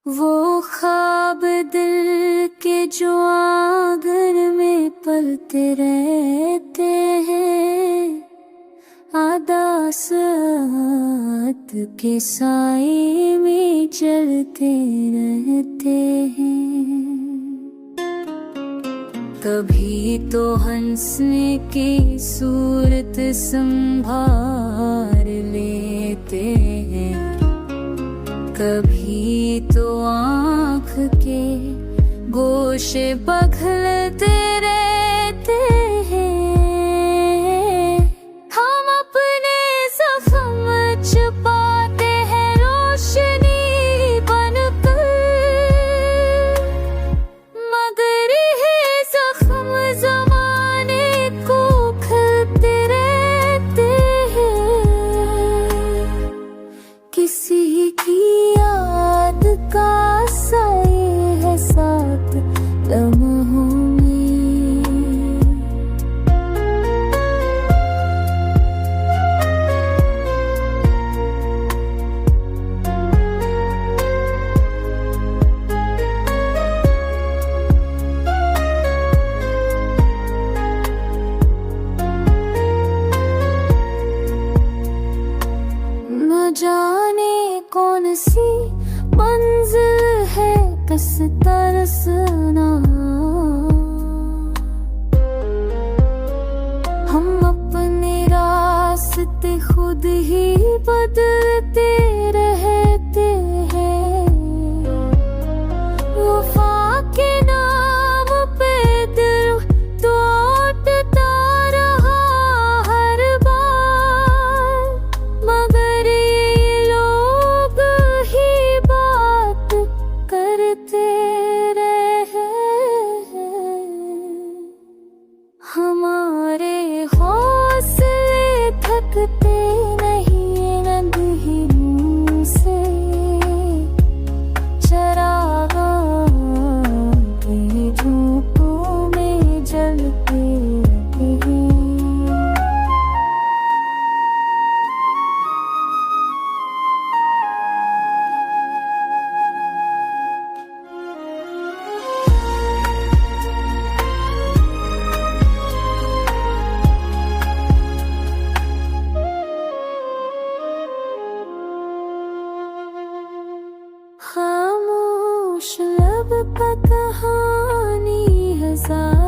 वो ख्वाब दिल के जो आंगन में पलते रहते हैं, आधा साथ के साए में चलते रहते हैं। कभी तो हंसने की सूरत संभार लेते हैं, कभी तो आँख के गोशे बखलते रहते हैं। हम अपने जख्म छुपाते हैं रोशनी बनकर, मगर ये जख्म ज़माने को खलते रहते हैं। किसी की याद का साए है साथ लम्हों में, न जाने कौन सी मंजिल है कस तरसना। हम अपने रास्ते खुद ही बदलते रहते हैं। वफा के नाम पे दिल टूटता रहा हर बार, मगर ये लोग ही बात करते रहे। हमारे हौसले थकते नहीं अंधेरों से, चरागाह की धूपों में जलते हैं। खामोश लब पर कहानी हजार